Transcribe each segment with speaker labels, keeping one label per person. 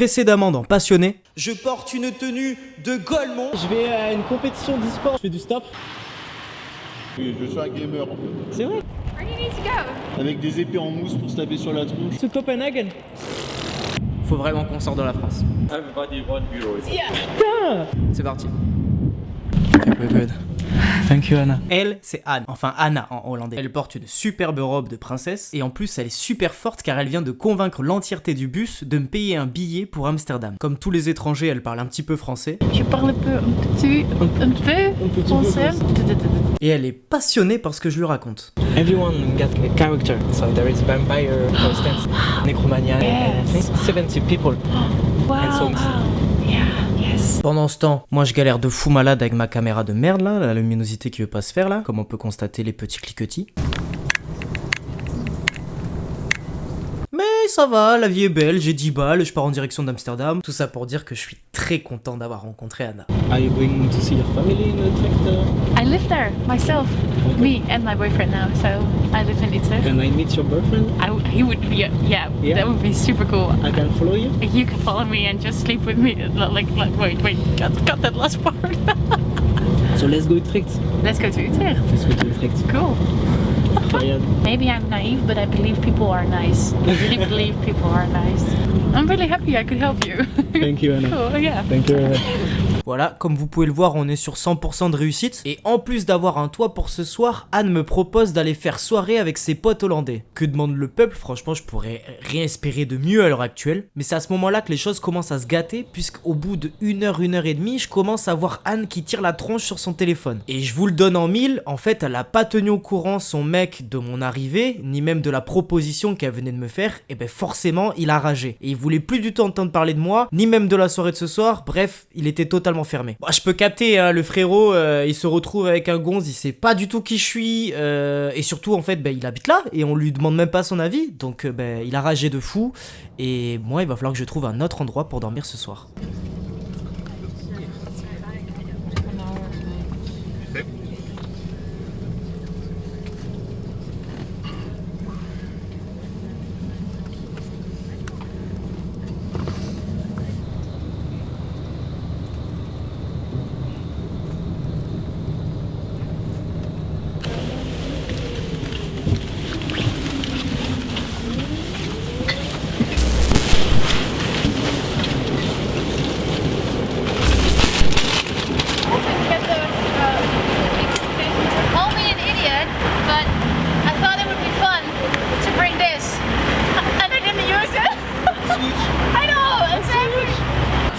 Speaker 1: précédemment dans Passionné, je porte une tenue de Golemont.
Speaker 2: Je vais à une compétition d'e-sport, je fais du stop.
Speaker 3: Oui, je suis un gamer en fait.
Speaker 2: C'est vrai?
Speaker 4: Where do you need to go?
Speaker 3: Avec des épées en mousse pour se taper sur la tronche.
Speaker 2: C'est Copenhague.
Speaker 1: Faut vraiment qu'on sorte de la France.
Speaker 5: Everybody want euros.
Speaker 2: Putain!
Speaker 1: C'est parti.
Speaker 2: Good. Thank you, Anna.
Speaker 1: Elle, c'est Anne, enfin Anna en hollandais. Elle porte une superbe robe de princesse et en plus elle est super forte car elle vient de convaincre l'entièreté du bus de me payer un billet pour Amsterdam. Comme tous les étrangers, elle parle un petit peu français.
Speaker 4: Je parle un peu français.
Speaker 1: Et elle est passionnée par ce que je lui raconte.
Speaker 2: Everyone got a character. So there is vampire, for instance, necromania, and I think 70 people. And so
Speaker 1: Pendant ce temps, moi je galère de fou malade avec ma caméra de merde là, la luminosité qui veut pas se faire là, comme on peut constater les petits cliquetis. Mais ça va, la vie est belle, j'ai 10 balles, je pars en direction d'Amsterdam. Tout ça pour dire que je suis très content d'avoir rencontré Anna.
Speaker 2: Are you going to see your family in Utrecht?
Speaker 4: I live there myself. Me and my boyfriend now, so I live in Utrecht.
Speaker 2: Can I meet your boyfriend?
Speaker 4: He would be, yeah, that would be super cool.
Speaker 2: I can follow you?
Speaker 4: You can follow me and just sleep with me. Wait, cut that last part.
Speaker 2: So let's go Utrecht.
Speaker 4: Let's go to Utrecht.
Speaker 2: Let's go to Utrecht.
Speaker 4: Cool.
Speaker 2: Incroyable.
Speaker 4: Maybe I'm naive, but I believe people are nice. I really believe people are nice. I'm really happy I could help you.
Speaker 2: Thank you, Anna.
Speaker 4: Cool, yeah.
Speaker 2: Thank you very much.
Speaker 1: Voilà, comme vous pouvez le voir, on est sur 100% de réussite. Et en plus d'avoir un toit pour ce soir, Anne me propose d'aller faire soirée avec ses potes hollandais. Que demande le peuple? Franchement, je pourrais rien espérer de mieux à l'heure actuelle. Mais c'est à ce moment-là que les choses commencent à se gâter, puisqu'au bout de 1 heure et demie, je commence à voir Anne qui tire la tronche sur son téléphone. Et je vous le donne en mille, en fait, elle a pas tenu au courant son mec de mon arrivée, ni même de la proposition qu'elle venait de me faire. Et ben forcément, il a ragé. Et il voulait plus du tout entendre parler de moi, ni même de la soirée de ce soir. Bref, il était totalement fermé. Bon, je peux capter, hein, le frérot, il se retrouve avec un gonze, il sait pas du tout qui je suis, et surtout en fait, ben, il habite là, et on lui demande même pas son avis, donc ben, il a ragé de fou, et moi il va falloir que je trouve un autre endroit pour dormir ce soir.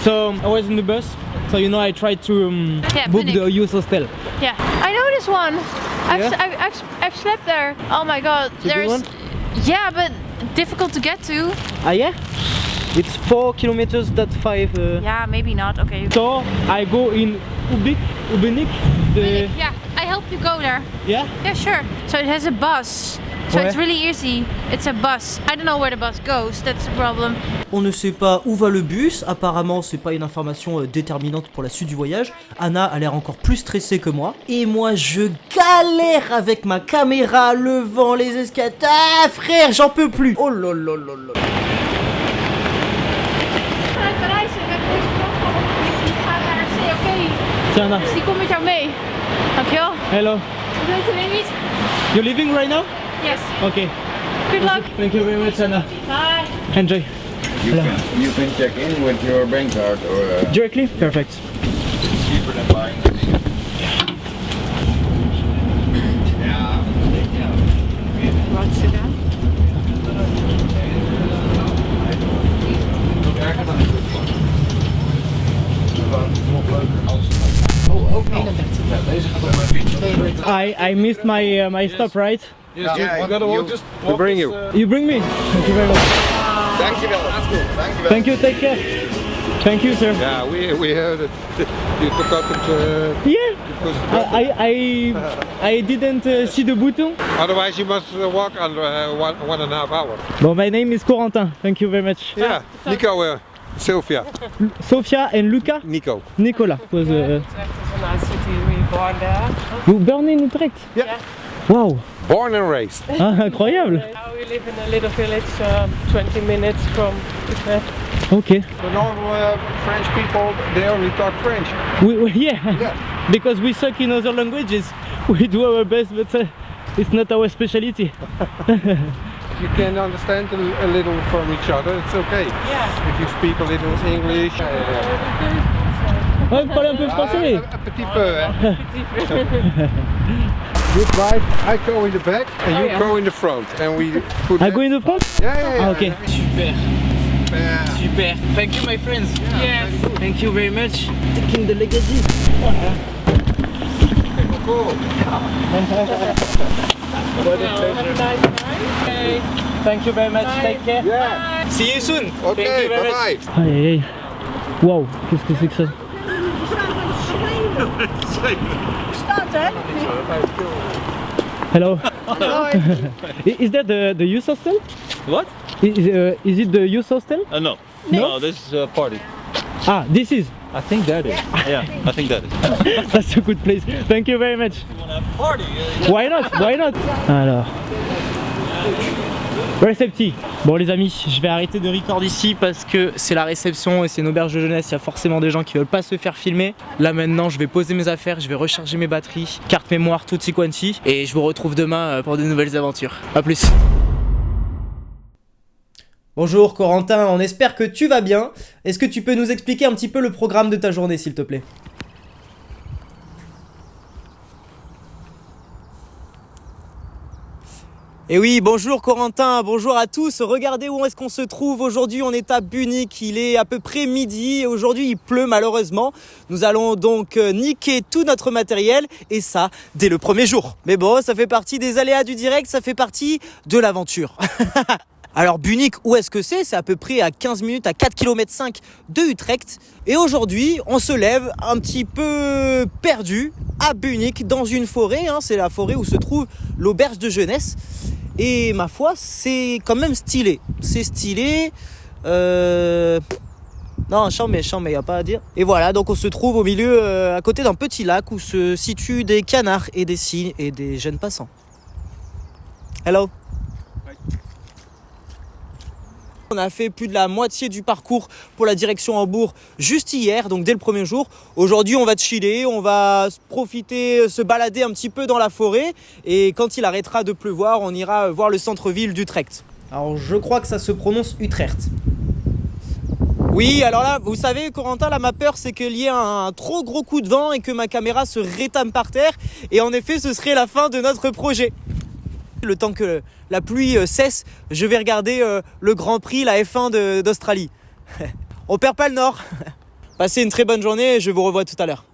Speaker 2: So I was in the bus, so you know I tried to book the youth hostel.
Speaker 4: Yeah, I know this one.
Speaker 2: Yeah?
Speaker 4: I've slept there. Oh my god,
Speaker 2: It's a good one?
Speaker 4: Yeah, but difficult to get to.
Speaker 2: Ah yeah? It's 4 kilometers, that's 5.
Speaker 4: Yeah, maybe not. Okay.
Speaker 2: So I go in Ubenik.
Speaker 4: Yeah, I help you go there.
Speaker 2: Yeah?
Speaker 4: Yeah, sure. So it has a bus. So it's really easy. It's a bus. I don't know where the bus goes. That's the problem.
Speaker 1: On ne sait pas où va le bus, apparemment c'est pas une information déterminante pour la suite du voyage. Anna a l'air encore plus stressée que moi. Et moi je galère avec ma caméra, le vent, les escaliers. Ah frère, j'en peux plus. Oh lolololol.
Speaker 2: Tiens, Anna.
Speaker 4: Dus die komt met jou mee. Dankjewel.
Speaker 2: Hello.
Speaker 4: Ik weet het alleen niet.
Speaker 2: You're leaving right now?
Speaker 4: Yes.
Speaker 2: Okay.
Speaker 4: Good luck.
Speaker 2: Thank you very much, Anna.
Speaker 4: Bye.
Speaker 2: Enjoy.
Speaker 3: You can check in with your bank card or
Speaker 2: Directly? Perfect.
Speaker 3: cheaper than buying the ticket.
Speaker 2: I missed my my stop, right?
Speaker 3: Yes, you gotta walk, just walk.
Speaker 5: bring you.
Speaker 2: You bring me. Thank you very much.
Speaker 3: Dankjewel. Dankjewel.
Speaker 2: Thank you. Take care. Thank you, sir.
Speaker 5: Yeah, we heard it. You forgot it.
Speaker 2: Yeah.
Speaker 5: Because
Speaker 2: I didn't see the button.
Speaker 5: otherwise you must walk under 1.5 hours.
Speaker 2: Well, my name is Corentin. Thank you very much.
Speaker 5: Yeah, Nico, Sylvia,
Speaker 2: Sofia and Luca.
Speaker 5: Nico.
Speaker 2: Nicola was.
Speaker 6: Utrecht is a nice city. We were born there.
Speaker 2: You born in Utrecht?
Speaker 5: Yeah.
Speaker 2: Wow.
Speaker 5: Born and raised.
Speaker 2: Ah, incroyable.
Speaker 6: Now we live in a little village, 20 minutes from Utrecht.
Speaker 2: Okay.
Speaker 5: The normal French people, they only talk French.
Speaker 2: Yeah.
Speaker 5: Yeah.
Speaker 2: Because we suck in other languages. We do our best, but it's not our specialty.
Speaker 5: You can understand a little from each other, it's okay.
Speaker 6: Yeah.
Speaker 5: If you speak a little English.
Speaker 2: Ouais, vous parlez un peu français.
Speaker 5: Un petit peu, hein. You drive, I go in the back and you go in the front. And we put
Speaker 2: I go in the front?
Speaker 5: Yeah.
Speaker 2: Okay. Super. Super. Thank you, my friends.
Speaker 6: Yes.
Speaker 2: Thank you very much. Taking the legacy.
Speaker 5: Cool.
Speaker 6: Okay.
Speaker 2: Thank you very much. Take care.
Speaker 5: Yeah.
Speaker 2: See you soon.
Speaker 5: Okay,
Speaker 2: Thank you very much.
Speaker 5: bye-bye.
Speaker 2: Aïe aïe aïe. Waouh, qu'est-ce que c'est que ça? Hello. Is that the youth hostel?
Speaker 7: What?
Speaker 2: Is it the youth hostel?
Speaker 7: No.
Speaker 2: No?
Speaker 7: No, this is a party.
Speaker 2: Ah, this is.
Speaker 7: I think that is. Yeah, I think that is.
Speaker 2: That's a good place. Thank you very much.
Speaker 7: Party?
Speaker 2: Why not? Why not? Alors. Récepti. Bon les amis, je vais arrêter de record ici parce que c'est la réception et c'est une auberge de jeunesse, il y a forcément des gens qui veulent pas se faire filmer. Là maintenant je vais poser mes affaires, je vais recharger mes batteries, carte mémoire, tutti quanti, et je vous retrouve demain pour de nouvelles aventures. A plus.
Speaker 1: Bonjour Corentin, on espère que tu vas bien. Est-ce que tu peux nous expliquer un petit peu le programme de ta journée s'il te plaît? Et oui, bonjour Corentin, bonjour à tous. Regardez où est-ce qu'on se trouve aujourd'hui. On est à Bunnik, il est à peu près midi et aujourd'hui il pleut malheureusement. Nous allons donc niquer tout notre matériel et ça dès le premier jour. Mais bon, ça fait partie des aléas du direct, ça fait partie de l'aventure. Alors Bunnik, où est-ce que c'est? C'est à peu près à 15 minutes, à 4,5 km de Utrecht. Et aujourd'hui, on se lève un petit peu perdu à Bunnik, dans une forêt. C'est la forêt où se trouve l'auberge de jeunesse. Et ma foi, c'est quand même stylé. C'est stylé. Non, chambé, y a pas à dire. Et voilà, donc on se trouve au milieu, à côté d'un petit lac où se situent des canards et des cygnes et des jeunes passants. Hello. On a fait plus de la moitié du parcours pour la direction Hambourg juste hier, donc dès le premier jour. Aujourd'hui, on va chiller, on va profiter, se balader un petit peu dans la forêt. Et quand il arrêtera de pleuvoir, on ira voir le centre-ville d'Utrecht. Alors, je crois que ça se prononce Utrecht. Oui, alors là, vous savez, Corentin, là, ma peur, c'est qu'il y ait un trop gros coup de vent et que ma caméra se rétame par terre. Et en effet, ce serait la fin de notre projet. Le temps que la pluie cesse, je vais regarder le Grand Prix, la F1 d'Australie. On perd pas le nord. Passez une très bonne journée et je vous revois tout à l'heure.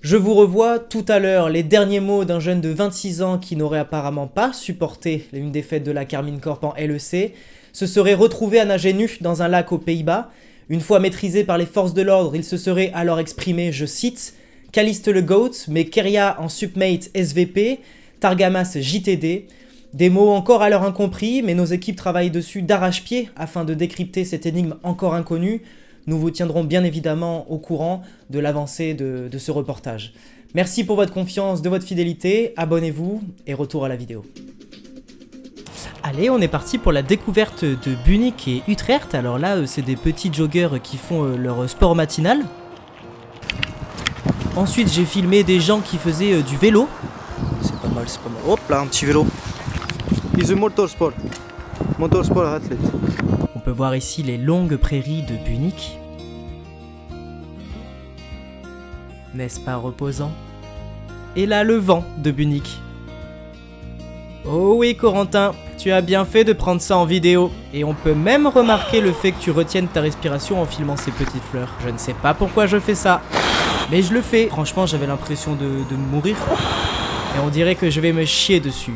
Speaker 1: Je vous revois tout à l'heure. Les derniers mots d'un jeune de 26 ans qui n'aurait apparemment pas supporté une défaite de la Carmine Corp en LEC, se serait retrouvé à nager nu dans un lac aux Pays-Bas. Une fois maîtrisé par les forces de l'ordre, il se serait alors exprimé, je cite, « Caliste le GOAT, mais Keria en submate SVP », Targamas JTD, des mots encore alors incompris, mais nos équipes travaillent dessus d'arrache-pied afin de décrypter cette énigme encore inconnue. Nous vous tiendrons bien évidemment au courant de l'avancée de ce reportage. Merci pour votre confiance, de votre fidélité, abonnez-vous et retour à la vidéo. Allez, on est parti pour la découverte de Bunnik et Utrecht. Alors là, c'est des petits joggers qui font leur sport matinal. Ensuite, j'ai filmé des gens qui faisaient du vélo. C'est pas mal, c'est pas mal. Hop là, un petit vélo. Is a motorsport. Motorsport athlète. On peut voir ici les longues prairies de Bunnik. N'est-ce pas reposant? Et là, le vent de Bunnik. Oh oui, Corentin, tu as bien fait de prendre ça en vidéo. Et on peut même remarquer le fait que tu retiennes ta respiration en filmant ces petites fleurs. Je ne sais pas pourquoi je fais ça, mais je le fais. Franchement, j'avais l'impression de mourir. Et on dirait que je vais me chier dessus.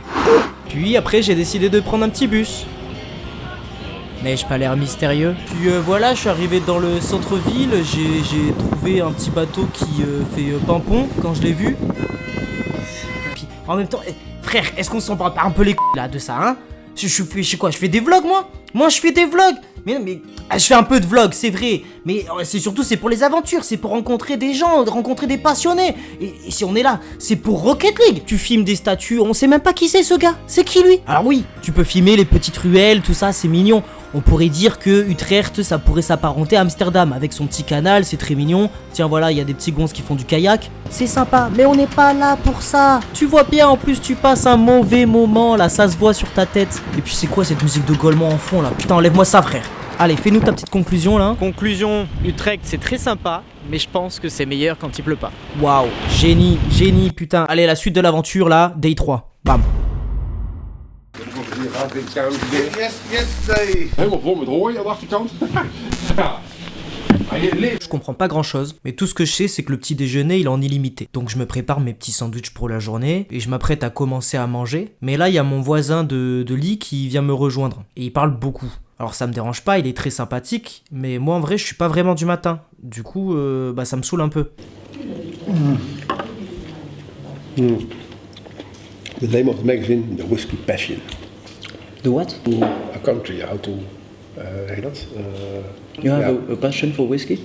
Speaker 1: Puis après, j'ai décidé de prendre un petit bus. N'ai-je pas l'air mystérieux? Puis voilà, je suis arrivé dans le centre-ville. J'ai trouvé un petit bateau qui fait pimpon quand je l'ai vu. Puis en même temps, frère, est-ce qu'on s'en parle pas un peu les là de ça, hein? Je fais quoi? Je fais des vlogs, moi? Moi, je fais des vlogs. Mais je fais un peu de vlog, c'est vrai. Mais c'est surtout, c'est pour les aventures. C'est pour rencontrer des gens, rencontrer des passionnés. Et si on est là, c'est pour Rocket League. Tu filmes des statues, on sait même pas qui c'est ce gars. C'est qui lui? Alors oui, tu peux filmer les petites ruelles, tout ça, c'est mignon. On pourrait dire que Utrecht, ça pourrait s'apparenter à Amsterdam, avec son petit canal, c'est très mignon. Tiens voilà, il y a des petits gonzes qui font du kayak. C'est sympa, mais on n'est pas là pour ça. Tu vois bien, en plus tu passes un mauvais moment là, ça se voit sur ta tête. Et puis c'est quoi cette musique de Golemont en fond là? Putain, enlève-moi ça frère. Allez, fais-nous ta petite conclusion là.
Speaker 2: Conclusion, Utrecht c'est très sympa, mais je pense que c'est meilleur quand il pleut pas.
Speaker 1: Waouh, génie, putain. Allez, la suite de l'aventure là, day 3. Bam.
Speaker 5: Helemaal vol met hooi aan de achterkant.
Speaker 1: Je comprends pas grand chose, mais tout ce que je sais c'est que le petit déjeuner il est en illimité. Donc je me prépare mes petits sandwichs pour la journée et je m'apprête à commencer à manger. Mais là il y a mon voisin de lit qui vient me rejoindre et il parle beaucoup. Alors ça me dérange pas, il est très sympathique, mais moi en vrai je suis pas vraiment du matin. Du coup ça me saoule un peu.
Speaker 8: The name of the magazine, The Whiskey Passion.
Speaker 9: The what?
Speaker 8: A country, how to, heet dat?
Speaker 9: You have a passion for whiskey?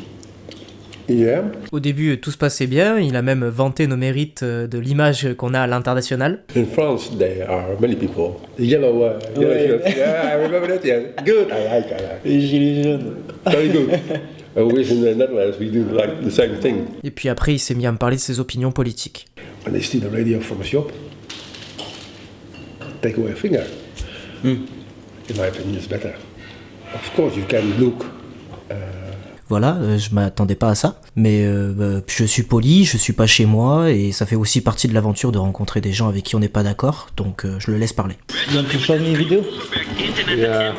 Speaker 8: Yeah.
Speaker 1: Au début tout se passait bien, il a même vanté nos mérites de l'image qu'on a à l'international.
Speaker 8: In France, there are many people. The yellow shirt. Yeah, I remember that. Yeah, good. I like.
Speaker 9: Les gilets jaunes.
Speaker 8: Very good. Always in the Netherlands, we do like the same thing.
Speaker 1: Et puis après il s'est mis à me parler de ses opinions politiques.
Speaker 8: When they steal the radio from a shop, take away a finger. In my opinion, it's better. Of course, you can look.
Speaker 1: Voilà, je m'attendais pas à ça, mais je suis poli, je suis pas chez moi, et ça fait aussi partie de l'aventure de rencontrer des gens avec qui on n'est pas d'accord, donc je le laisse parler.
Speaker 9: You want to show me a video?
Speaker 8: Yeah.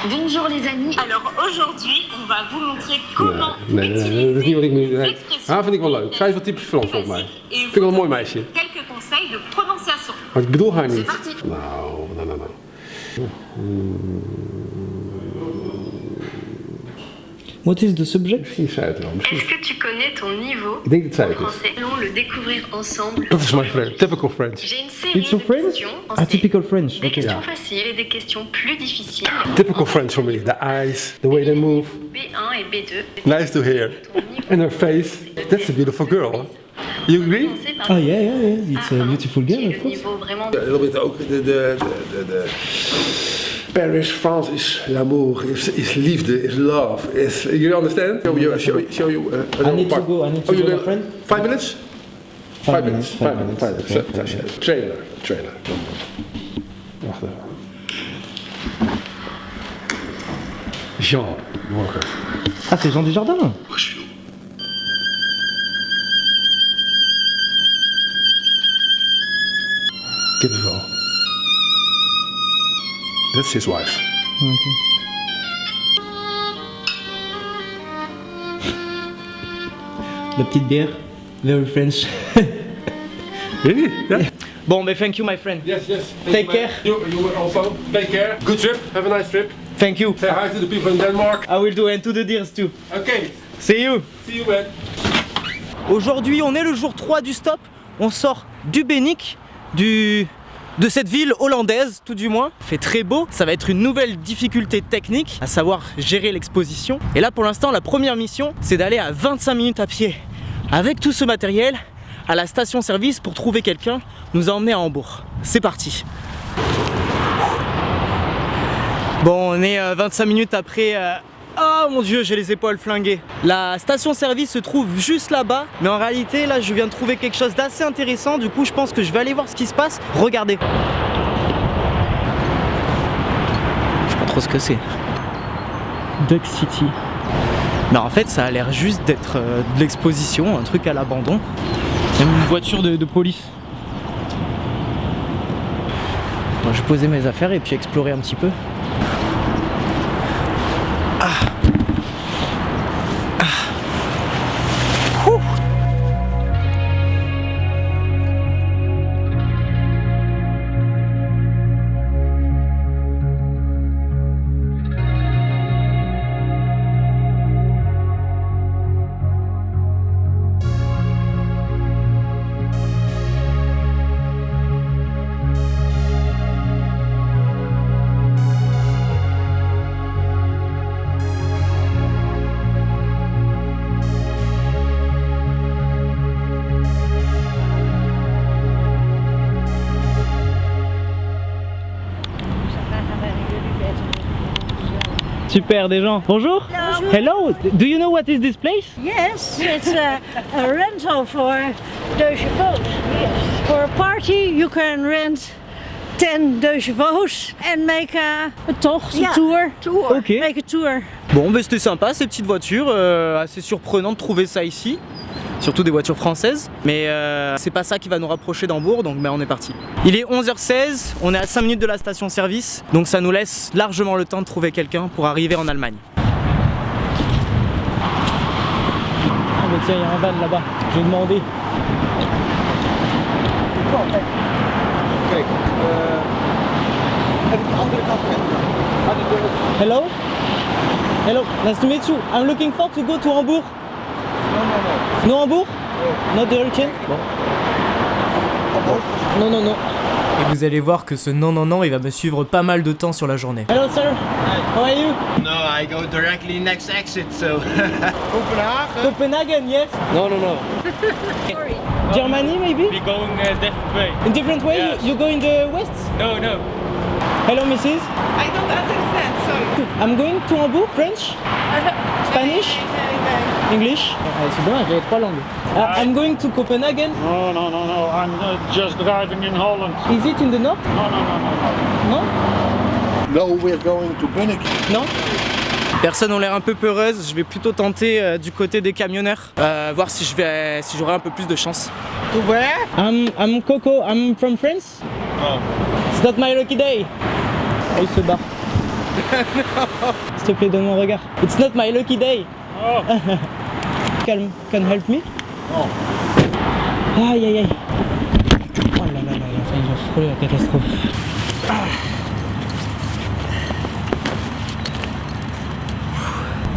Speaker 10: Bonjour les amis, alors aujourd'hui on va vous montrer comment
Speaker 5: Nee, dat is niet wat ik nu... Nee. Ah, vind ik wel leuk. Zij is wel typisch Frans volgens mij. Vind ik wel een mooi meisje.
Speaker 10: quelques conseils de prononciation.
Speaker 5: Maar ik bedoel haar
Speaker 10: C'est
Speaker 5: niet.
Speaker 10: parti.
Speaker 5: Nou.
Speaker 9: What is the subject?
Speaker 5: Misschien zei het wel. Misschien.
Speaker 10: Est-ce que tu connais ton niveau
Speaker 5: Ik denk dat zij
Speaker 10: en
Speaker 5: het is.
Speaker 10: français? Allons le découvrir ensemble.
Speaker 5: Dat is mijn French. Typical French.
Speaker 10: J'ai une série
Speaker 9: It's so
Speaker 10: de
Speaker 9: French?
Speaker 10: questions.
Speaker 9: Ah, typical French.
Speaker 10: Des
Speaker 9: Okay.
Speaker 10: questions faciles et des questions plus difficiles.
Speaker 5: Typical French for me. The eyes, the way they move.
Speaker 10: B1 et B2.
Speaker 5: Nice to hear.
Speaker 10: Ton niveau.
Speaker 5: And her face. That's a beautiful girl. Huh? You agree?
Speaker 10: Commencer par
Speaker 9: Ah yeah. It's a beautiful
Speaker 10: qui
Speaker 9: girl,
Speaker 10: est
Speaker 9: of
Speaker 10: le
Speaker 9: course.
Speaker 10: niveau vraiment
Speaker 8: A little bit ook de Paris, France is l'amour, is liefde, is love, is. You understand? Show you a
Speaker 9: I need to go. I need to go, my friend.
Speaker 8: 5 minutes? 5 minutes. 5 minutes.
Speaker 9: Okay.
Speaker 8: Trailer.
Speaker 5: Wacht even. Jean Walker.
Speaker 9: Ah, c'est Jean Dujardin.
Speaker 8: Kippenvel. That's his wife.
Speaker 9: Okay. La petite bière. Very French.
Speaker 8: Really? Yeah.
Speaker 2: Bon, mais thank you my friend.
Speaker 5: Yes.
Speaker 2: Take care.
Speaker 5: You also. Take care. Good trip. Have a nice trip.
Speaker 2: Thank you.
Speaker 5: Say hi to the people in Denmark.
Speaker 2: I will do, and to the deers too.
Speaker 5: Okay.
Speaker 2: See you.
Speaker 5: See you, man.
Speaker 2: Aujourd'hui, on est le jour 3 du stop. On sort du Bénic, de cette ville hollandaise, tout du moins. Il fait très beau. Ça va être une nouvelle difficulté technique, à savoir gérer l'exposition. Et là, pour l'instant, la première mission, c'est d'aller à 25 minutes à pied avec tout ce matériel à la station-service pour trouver quelqu'un, nous emmener à Hambourg. C'est parti. Bon, on est 25 minutes après... Oh mon dieu, j'ai les épaules flinguées. La station-service se trouve juste là-bas, mais en réalité, là, je viens de trouver quelque chose d'assez intéressant. Du coup, je pense que je vais aller voir ce qui se passe. Regardez. Je sais pas trop ce que c'est.
Speaker 9: Duck City.
Speaker 2: Mais en fait, ça a l'air juste d'être de l'exposition, un truc à l'abandon. Même une voiture de police. Bon, je vais poser mes affaires et puis explorer un petit peu. Super, des gens. Bonjour. Hello. Do you know what is this place?
Speaker 11: Yes, it's a rental for Deutsche Post. Yes. For a party, you can rent 10 Deutsche Post and make a tocht, a tour.
Speaker 2: Ok.
Speaker 11: Make a tour.
Speaker 2: Bon, bah, c'était sympa ces petites voitures. Assez surprenant de trouver ça ici. Surtout des voitures françaises. Mais c'est pas ça qui va nous rapprocher d'Hambourg, donc on est parti. Il est 11h16, on est à 5 minutes de la station-service. Donc ça nous laisse largement le temps de trouver quelqu'un pour arriver en Allemagne. Ah mais tiens, il y a un van là-bas. Je vais demander. Hello? Hello, nice to meet you. I'm looking for to go to Hamburg. No Hamburg? Not the Hurricane? Bon. Non.
Speaker 1: Et vous allez voir que ce non, il va me suivre pas mal de temps sur la journée.
Speaker 2: Hello sir, how are you?
Speaker 7: No, I go directly next exit, so.
Speaker 2: Copenhagen, yes?
Speaker 7: No.
Speaker 2: Germany maybe?
Speaker 7: We're going a different way.
Speaker 2: In different way?
Speaker 7: Yes.
Speaker 2: You go in the west?
Speaker 7: No.
Speaker 2: Hello Mrs.
Speaker 6: I don't understand, sorry.
Speaker 2: I'm going to Hamburg, French? Spanish? English? C'est dommage, j'avais 3 langues. I'm going to Copenhagen.
Speaker 5: No. I'm just driving in Holland.
Speaker 2: Is it in the north?
Speaker 5: No.
Speaker 2: Non?
Speaker 5: No, we're going to Bunnik.
Speaker 2: Non? Personnes ont l'air un peu peureuses, je vais plutôt tenter du côté des camionneurs, voir si j'aurai un peu plus de chance.
Speaker 11: Where?
Speaker 2: I'm Coco, I'm from France.
Speaker 7: Oh.
Speaker 2: It's not my lucky day. Oh, il se barre. S'il te plaît, donne mon regard. It's not my lucky day.
Speaker 5: Oh.
Speaker 2: Can help me?
Speaker 7: Oh.
Speaker 2: Aïe. Oh là, il a failli frôler la catastrophe.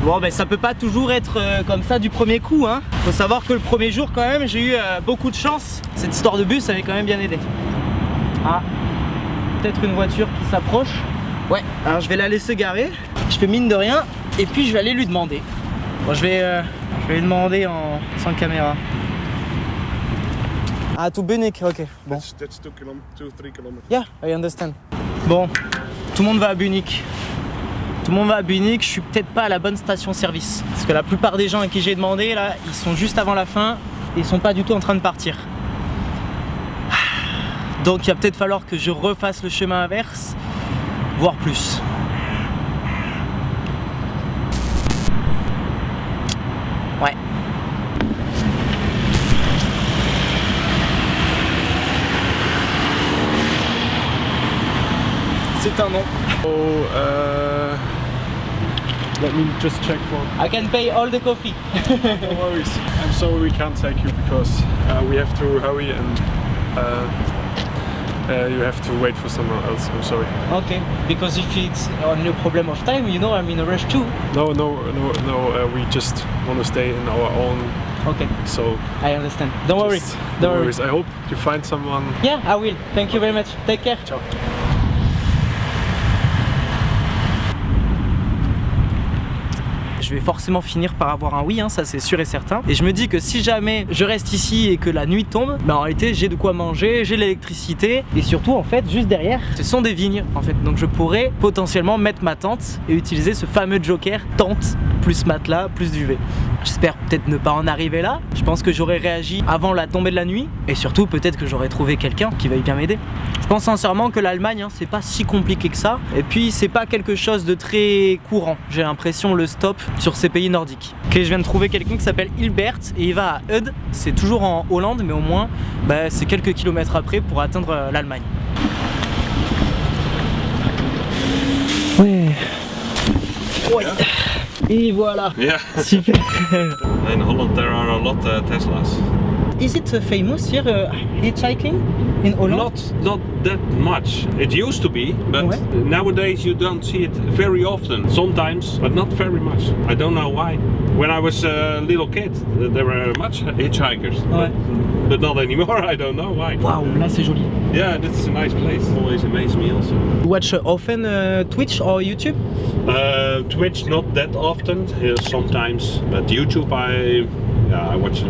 Speaker 2: Bon ben ça peut pas toujours être comme ça du premier coup hein. Faut savoir que le premier jour quand même j'ai eu beaucoup de chance. Cette histoire de bus avait quand même bien aidé. Ah, peut-être une voiture qui s'approche. Ouais, alors je vais la laisser garer. Je fais mine de rien et puis je vais aller lui demander. Bon je vais lui demander sans caméra. Ah, to Bunnik, ok. Bon.
Speaker 5: That's 2-3 kilometers.
Speaker 2: Yeah, I understand. Bon, tout le monde va à Bunnik. Tout le monde va à Bunnik, je suis peut-être pas à la bonne station-service. Parce que la plupart des gens à qui j'ai demandé, là, ils sont juste avant la fin et ils sont pas du tout en train de partir. Donc il va peut-être falloir que je refasse le chemin inverse, voire plus. Ouais. C'est un nom.
Speaker 5: Let me just check for.
Speaker 2: I can pay all the coffee.
Speaker 5: No worries. I'm sorry we can't take you because we have to hurry and you have to wait for someone else. I'm sorry.
Speaker 2: Okay, because if it's only a problem of time, you know, I'm in a rush too.
Speaker 5: No. We just want to stay in our own.
Speaker 2: Okay.
Speaker 5: So.
Speaker 2: I understand. Don't worry.
Speaker 5: No worries. I hope you find someone.
Speaker 2: Yeah, I will. Thank you very much. Take care.
Speaker 5: Ciao.
Speaker 2: Je vais forcément finir par avoir un oui, hein, ça c'est sûr et certain. Et je me dis que si jamais je reste ici et que la nuit tombe, bah en réalité j'ai de quoi manger, j'ai l'électricité et surtout en fait juste derrière, ce sont des vignes en fait. Donc je pourrais potentiellement mettre ma tente et utiliser ce fameux joker tente plus matelas plus duvet. J'espère peut-être ne pas en arriver là. Je pense que j'aurais réagi avant la tombée de la nuit et surtout peut-être que j'aurais trouvé quelqu'un qui veuille bien m'aider. Je pense sincèrement que l'Allemagne, hein, c'est pas si compliqué que ça. Et puis c'est pas quelque chose de très courant. J'ai l'impression le stop sur ces pays nordiques. Ok, je viens de trouver quelqu'un qui s'appelle Hilbert et il va à Eude. C'est toujours en Hollande, mais au moins bah, c'est quelques kilomètres après pour atteindre l'Allemagne. Ouais. Ouais. Et voilà.
Speaker 7: Yeah.
Speaker 2: Super.
Speaker 7: In Holland there are a lot Teslas.
Speaker 2: Is it famous here, hitchhiking in Holland?
Speaker 7: Not that much. It used to be, but
Speaker 2: Ouais.
Speaker 7: nowadays you don't see it very often. Sometimes, but not very much. I don't know why. When I was a little kid, there were much hitchhikers,
Speaker 2: Ouais.
Speaker 7: but not anymore. I don't know why.
Speaker 2: Waouh, là c'est joli.
Speaker 7: Yeah, that's a nice place. Always amazed me also.
Speaker 2: You watch often Twitch or YouTube?
Speaker 7: Twitch not that often, sometimes, but YouTube I Yeah, I watch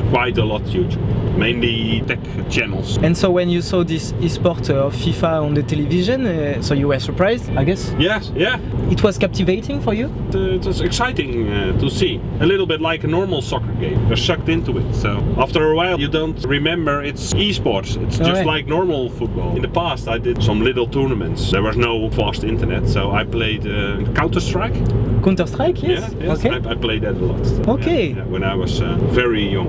Speaker 7: quite a lot YouTube, mainly tech channels.
Speaker 2: And so when you saw this esport of FIFA on the television, so you were surprised, I guess?
Speaker 7: Yes, yeah.
Speaker 2: It was captivating for you?
Speaker 7: It was exciting to see. A little bit like a normal soccer game. You're sucked into it. So after a while you don't remember it's esports. It's just like normal football. In the past I did some little tournaments. There was no fast internet, so I played Counter-Strike.
Speaker 2: Counter-Strike, yes?
Speaker 7: Yeah, yes,
Speaker 2: okay.
Speaker 7: I played that a lot. So,
Speaker 2: okay.
Speaker 7: Yeah, when I was very young.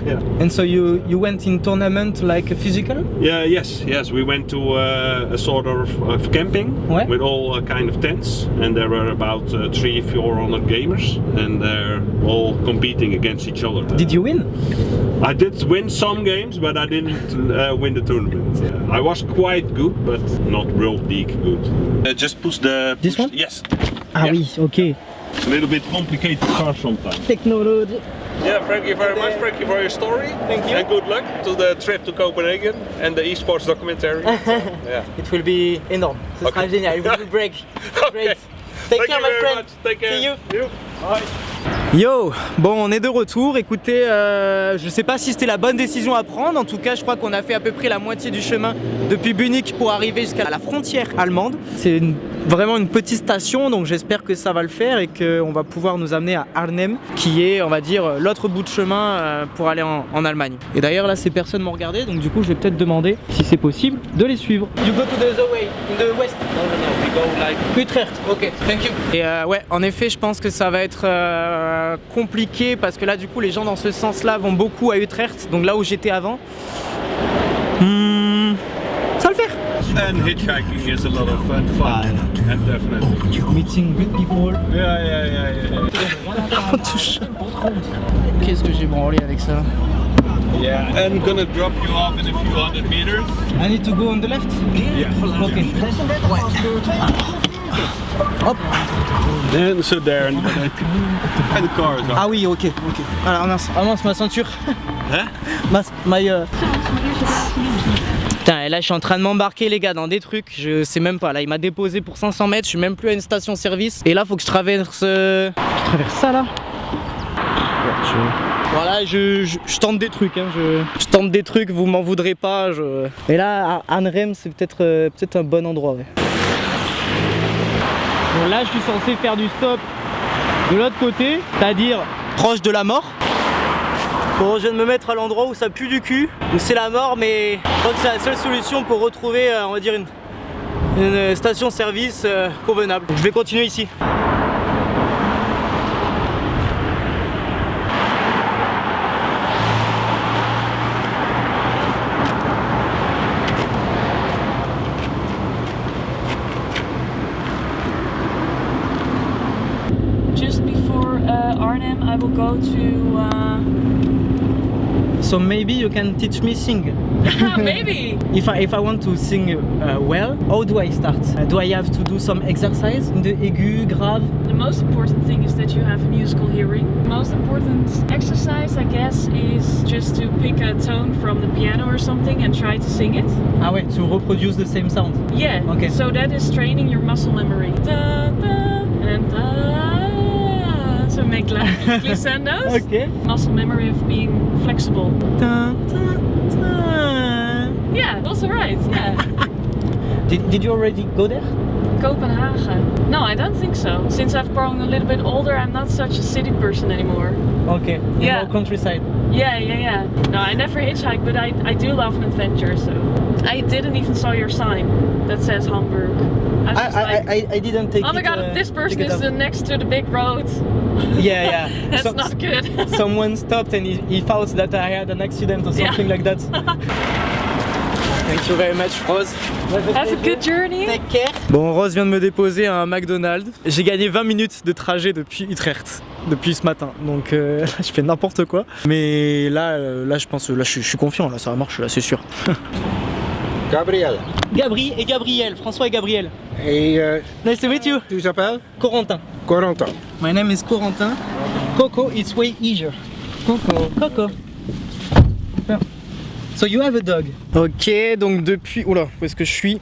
Speaker 7: Yeah.
Speaker 2: And so you went in tournament like a physical?
Speaker 7: Yeah, yes. We went to a sort of camping with all kind of tents, and there were about 300-400 gamers, and they're all competing against each other.
Speaker 2: Did you win?
Speaker 7: I did win some games, but I didn't win the tournament. Yeah. I was quite good, but not World League good. Just push the...
Speaker 2: This one?
Speaker 7: Yes.
Speaker 2: Ah oui, okay.
Speaker 7: It's a little bit complicated car sometimes.
Speaker 2: Technology.
Speaker 7: Yeah, thank you very much. Thank you for your story.
Speaker 2: Thank you.
Speaker 7: And good luck to the trip to Copenhagen and the esports documentary. Yeah.
Speaker 2: It will be énorme. Ce sera génial. It will be great. Great. Take care, my friend.
Speaker 7: Take care.
Speaker 2: See you.
Speaker 7: Bye.
Speaker 2: Yo, bon on est de retour, écoutez, je sais pas si c'était la bonne décision à prendre, en tout cas je crois qu'on a fait à peu près la moitié du chemin depuis Bunnik pour arriver jusqu'à la frontière allemande. C'est vraiment une petite station, donc j'espère que ça va le faire et qu'on va pouvoir nous amener à Arnhem, qui est on va dire l'autre bout de chemin pour aller en Allemagne. Et d'ailleurs là ces personnes m'ont regardé, donc du coup je vais peut-être demander si c'est possible de les suivre. You go to the other way, in the west.
Speaker 7: No, we go like
Speaker 2: Utrecht, ok, thank you. Et ouais, en effet je pense que ça va être compliqué parce que là du coup les gens dans ce sens là vont beaucoup à Utrecht, donc là où j'étais avant. Ça va le faire.
Speaker 7: And hitchhiking is a lot of fun. And definitely.
Speaker 2: Meeting good people.
Speaker 7: Yeah.
Speaker 2: Qu'est-ce que j'ai branlé avec ça?
Speaker 7: Yeah, I'm gonna drop you off in a few hundred meters.
Speaker 2: I need to go on the left?
Speaker 7: Yeah.
Speaker 2: Okay. Hop.
Speaker 7: Then sit there and the cars are.
Speaker 2: Ah oui, ok. Alors mince, ma ceinture.
Speaker 7: Hein?
Speaker 2: Putain, et là je suis en train de m'embarquer les gars dans des trucs, je sais même pas, là il m'a déposé pour 500 mètres, je suis même plus à une station service. Et là faut que je traverse... Je traverse ça là. Voilà, je tente des trucs, hein. Je tente des trucs, vous m'en voudrez pas. Et là, Arnhem, c'est peut-être un bon endroit. Ouais. Bon, là, je suis censé faire du stop de l'autre côté, c'est-à-dire proche de la mort. Bon, je viens de me mettre à l'endroit où ça pue du cul, où c'est la mort, mais je crois que c'est la seule solution pour retrouver, on va dire, une station-service convenable. Je vais continuer ici.
Speaker 12: Arnhem, I will go to...
Speaker 2: So maybe you can teach me sing.
Speaker 12: Maybe!
Speaker 2: If I want to sing well, how do I start? Do I have to do some exercise in the aigu, grave?
Speaker 12: The most important thing is that you have musical hearing. The most important exercise, I guess, is just to pick a tone from the piano or something and try to sing it.
Speaker 2: Ah ouais, to reproduce the same sound.
Speaker 12: Yeah,
Speaker 2: okay.
Speaker 12: So that is training your muscle memory. Da, da, and da. So make glissandos.
Speaker 2: Okay.
Speaker 12: Muscle memory of being flexible.
Speaker 2: Da, da, da.
Speaker 12: Yeah, also right, yeah.
Speaker 2: Did you already go there?
Speaker 12: Copenhagen? No, I don't think so. Since I've grown a little bit older, I'm not such a city person anymore.
Speaker 2: Okay,
Speaker 12: yeah.
Speaker 2: More countryside.
Speaker 12: Yeah. No, I never hitchhike, but I do love an adventure, so... I didn't even saw your sign that says Hamburg.
Speaker 2: I didn't take it.
Speaker 12: Oh my god, this person is next to the big road.
Speaker 2: Yeah.
Speaker 12: That's not good.
Speaker 2: Someone stopped and he thought that I had an accident or something like that. Thank you very much, Rose.
Speaker 12: Have a good journey.
Speaker 2: Take care. Bon, Rose vient de me déposer à un McDonald's. J'ai gagné 20 minutes de trajet depuis Utrecht, depuis ce matin. Donc là, je fais n'importe quoi. Mais là, je pense, là, je suis confiant. Là, ça va marcher, là, c'est sûr.
Speaker 5: Gabriel.
Speaker 2: Gabriel, François et Gabriel.
Speaker 5: Et
Speaker 2: nice to meet you.
Speaker 5: Tu t'appelles?
Speaker 2: Corentin. My name is Corentin. Coco, it's way easier. Coco. So you have a dog. Ok, donc depuis... Oula, où est-ce que je suis?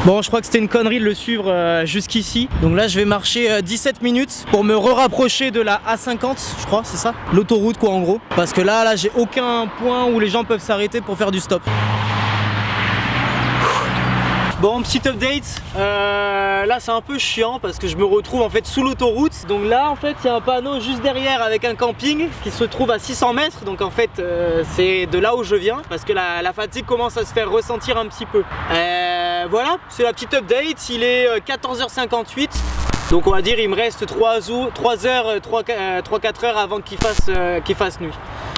Speaker 2: Bon, je crois que c'était une connerie de le suivre jusqu'ici. Donc là, je vais marcher 17 minutes pour me rapprocher de la A50, je crois, c'est ça? L'autoroute quoi en gros. Parce que là j'ai aucun point où les gens peuvent s'arrêter pour faire du stop. Bon, petit update, là c'est un peu chiant parce que je me retrouve en fait sous l'autoroute. Donc là en fait il y a un panneau juste derrière avec un camping qui se trouve à 600 mètres. Donc en fait c'est de là où je viens parce que la fatigue commence à se faire ressentir un petit peu. Voilà, c'est la petite update, il est 14h58. Donc on va dire il me reste 3-4 heures avant qu'il fasse nuit.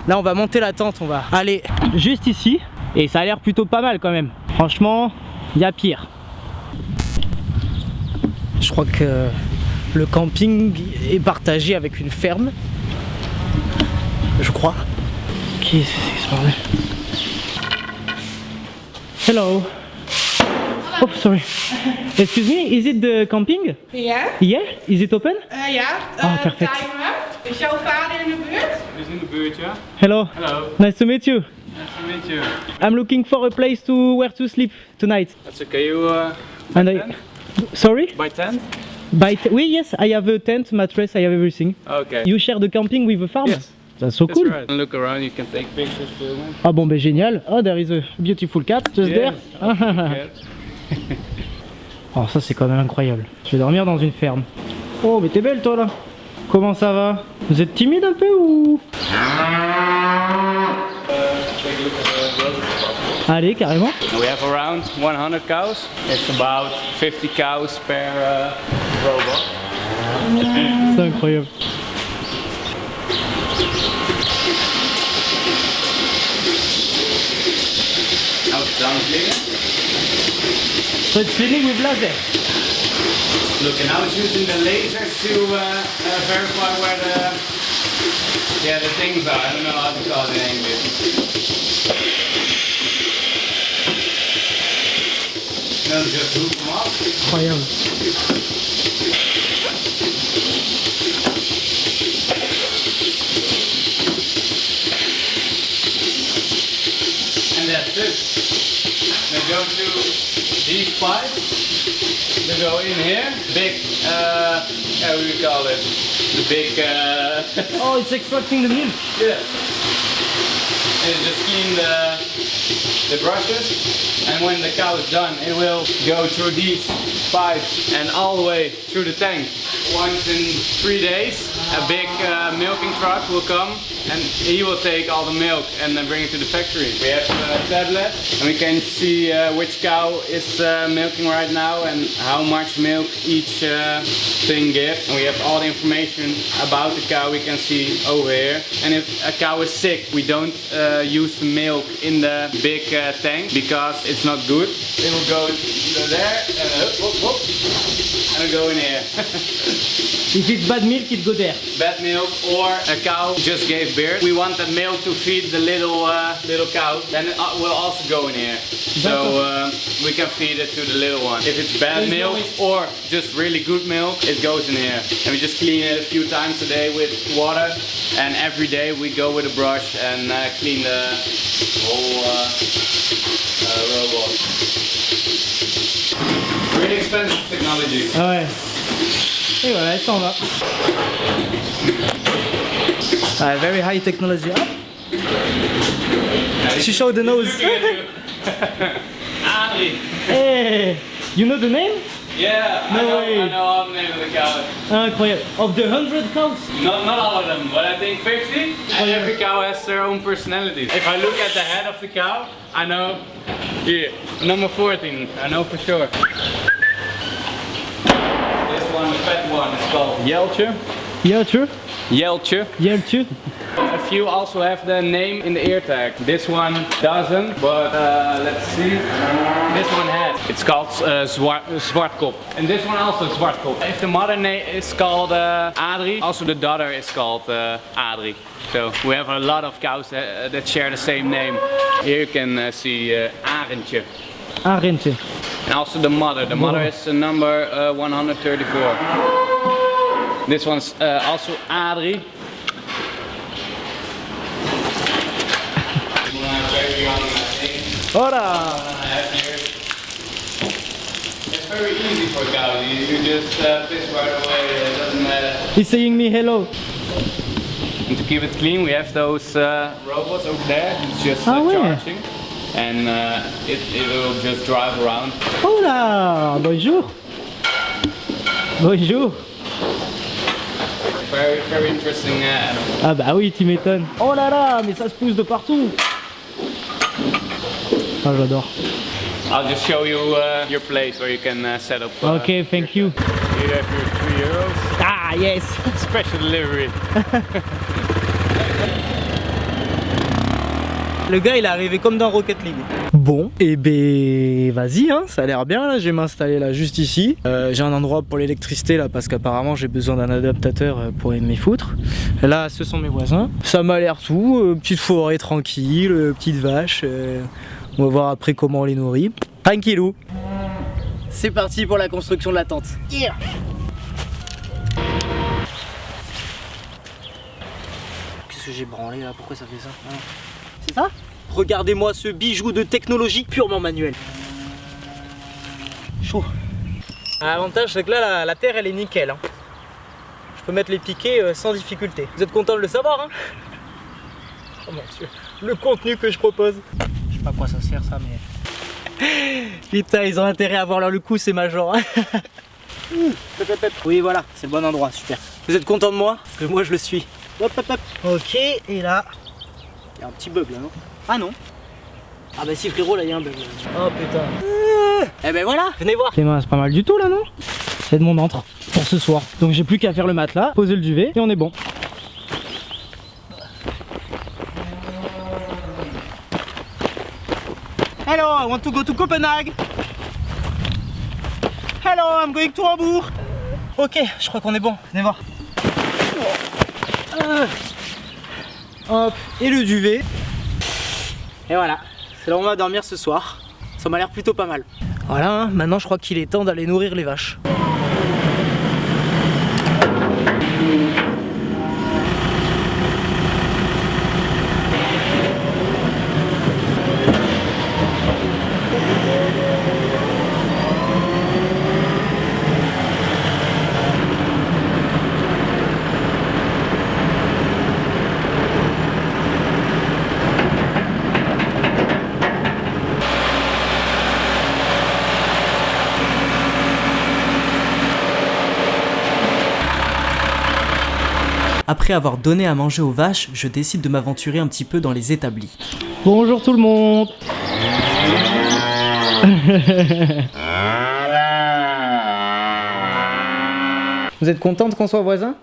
Speaker 2: Là on va monter la tente, on va aller juste ici. Et ça a l'air plutôt pas mal quand même. Franchement, il y a pire. Je crois que le camping est partagé avec une ferme. Je crois. Qui c'est ce bordel? Hello. Oh, sorry. Excuse me, is it the camping?
Speaker 6: Ja.
Speaker 2: Yeah? Is it open?
Speaker 6: Ja.
Speaker 2: Oh, perfect.
Speaker 6: Is jouw vader in de buurt?
Speaker 13: Is in the buurt, ja.
Speaker 2: Hello.
Speaker 13: Hello.
Speaker 2: Nice to meet you.
Speaker 13: Nice to meet you.
Speaker 2: I'm looking for a place where to sleep tonight.
Speaker 13: That's okay. You
Speaker 2: And I, sorry?
Speaker 13: by tent?
Speaker 2: Oui, yes, I have a tent, mattress, I have everything.
Speaker 13: Okay.
Speaker 2: You share the camping with the farm?
Speaker 13: Yes.
Speaker 2: That's so
Speaker 13: That's
Speaker 2: cool.
Speaker 13: right. Look around. You can take pictures, filming.
Speaker 2: Ah bon, ben génial. Oh, there is a beautiful cat just
Speaker 13: Yeah.
Speaker 2: there. Oh, ça c'est quand même incroyable. Je vais dormir dans une ferme. Oh, mais t'es belle toi là. Comment ça va? Vous êtes timide un peu ou? Allez, carrément.
Speaker 13: We have around 100 cows. It's about 50 cows per robot.
Speaker 2: C'est incroyable.
Speaker 13: Now it's done cleaning.
Speaker 2: So it's cleaning with laser.
Speaker 13: Look, and now it's using the lasers to verify where the things are. I don't know how to call it in English. Then just hook them up.
Speaker 2: Incroyable.
Speaker 13: And that's it. They go to these pipes. They go in here. Big, how do we call it? The big.
Speaker 2: Oh, it's extracting the milk.
Speaker 13: Yeah. And just clean the brushes. And when the cow is done, it will go through these pipes and all the way through the tank. Once in 3 days, a big milking truck will come and he will take all the milk and then bring it to the factory. We have a tablet and we can see which cow is milking right now and how much milk each thing gives. And we have all the information about the cow we can see over here. And if a cow is sick, we don't use the milk in the big tank because it's not good. It will go there and whoop, and it'll go in here.
Speaker 2: If it's bad milk, it go there.
Speaker 13: Bad milk or a cow just gave birth. We want that milk to feed the little cow. Then it will also go in here. So we can feed it to the little one. If it's bad milk or just really good milk, it goes in here. And we just clean it a few times a day with water. And every day we go with a brush and clean the whole robot. Really expensive technology.
Speaker 2: Ah ouais. Et voilà, elle s'en va. Ah, very high technology. Hop. She showed the nose.
Speaker 13: Adrie.
Speaker 2: Hey, you know the name?
Speaker 13: Yeah,
Speaker 2: No way.
Speaker 13: I know all the name of the cow.
Speaker 2: Incroyable. Of the 100 cows?
Speaker 13: Not all of them, but I think 50. And every cow has their own personality. If I look at the head of the cow, I know, here, number 14, I know for sure. This one, the fat one, is called Jeltje.
Speaker 2: Jeltje?
Speaker 13: Jeltje.
Speaker 2: Jeltje.
Speaker 13: A few also have the name in the ear tag. This one doesn't, but let's see. This one has. It's called Zwartkop. And this one also Zwartkop. If the mother name is called Adrie, also the daughter is called Adrie. So we have a lot of cows that share the same name. Here you can see Arendtje.
Speaker 2: Arendtje.
Speaker 13: And also the mother. The mother is number 134. This one's also Adrie.
Speaker 2: Hola!
Speaker 13: very easy for cows. You just piss right away. It doesn't matter.
Speaker 2: He's saying me hello.
Speaker 13: And to keep it clean, we have those robots over there. It's just
Speaker 2: ouais.
Speaker 13: charging, and it will just drive around.
Speaker 2: Oh là, bonjour. Bonjour.
Speaker 13: Very, very interesting animal.
Speaker 2: Ah bah oui, tu m'étonnes. Oh là là, mais ça se pousse de partout. Ah, j'adore.
Speaker 13: I'll just show you your place where you can set up.
Speaker 2: Okay, thank you.
Speaker 13: You have your 3 euros.
Speaker 2: Ah yes.
Speaker 13: Special delivery.
Speaker 2: Le gars il est arrivé comme dans Rocket League. Bon, et ben vas-y hein, ça a l'air bien là, je vais m'installer là juste ici. J'ai un endroit pour l'électricité là parce qu'apparemment j'ai besoin d'un adaptateur pour m'y foutre. Là ce sont mes voisins. Ça m'a l'air tout, petite forêt tranquille, petite vache. On va voir après comment on les nourrit. Tranquillou. C'est parti pour la construction de la tente. Yeah. Qu'est-ce que j'ai branlé là? Pourquoi ça fait ça? C'est ça? Regardez-moi ce bijou de technologie purement manuelle. Chaud. L'avantage c'est que là la terre elle est nickel. Hein. Je peux mettre les piquets sans difficulté. Vous êtes content de le savoir hein? Oh mon Dieu. Le contenu que je propose. Je sais pas à quoi ça sert ça mais... Putain ils ont intérêt à avoir leur le coup ces majors. Oui voilà, c'est le bon endroit, super. Vous êtes content de moi? Parce que moi je le suis. Hop hop hop. Ok, et là... Il y a un petit bug là non? Ah non. Ah bah si frérot là il y a un bug. Oh putain. Eh ben voilà, venez voir. C'est pas mal du tout là non? C'est de mon antre pour ce soir. Donc j'ai plus qu'à faire le matelas, poser le duvet et on est bon. Hello, I want to go to Copenhagen. Hello, I'm going to Hambourg. Ok, je crois qu'on est bon, venez voir. Hop, et le duvet. Et voilà, c'est là où on va dormir ce soir. Ça m'a l'air plutôt pas mal. Voilà, hein, maintenant je crois qu'il est temps d'aller nourrir les vaches.
Speaker 1: Après avoir donné à manger aux vaches, je décide de m'aventurer un petit peu dans les établis.
Speaker 2: Bonjour tout le monde. Vous êtes contente qu'on soit voisins?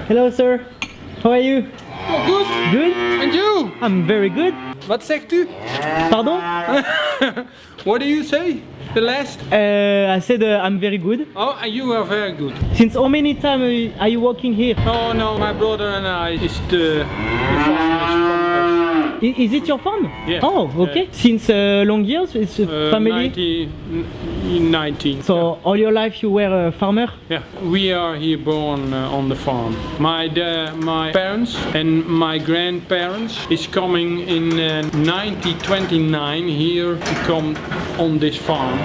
Speaker 2: Hello sir. How are you?
Speaker 5: Oh, good.
Speaker 2: Good?
Speaker 5: And you?
Speaker 2: I'm very good.
Speaker 5: Wat zegt u?
Speaker 2: Pardon?
Speaker 5: What do you say? The last?
Speaker 2: I said I'm very good.
Speaker 5: Oh, and you are very good.
Speaker 2: Since how many time are you working here?
Speaker 5: Oh no, my brother and I is the farm is from us.
Speaker 2: Is it your farm?
Speaker 5: Yeah.
Speaker 2: Oh, okay. Since long years, it's a family?
Speaker 5: 19.
Speaker 2: So all your life you were a farmer?
Speaker 5: Yeah, we are here born on the farm. My parents and my grandparents is coming in 1929 here to come on this farm.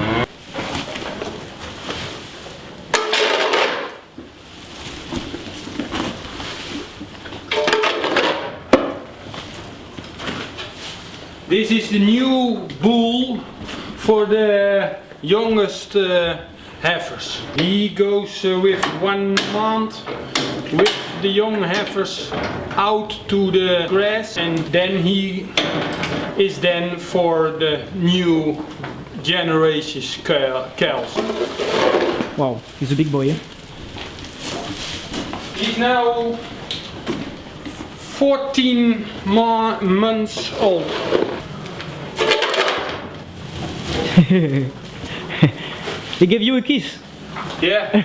Speaker 5: This is the new bull for the youngest heifers. He goes with 1 month with the young heifers out to the grass, and then he is then for the new generation's cows.
Speaker 2: Wow, he's a big boy, eh?
Speaker 5: He's now 14 months old.
Speaker 2: They gave you a kiss.
Speaker 5: Yeah,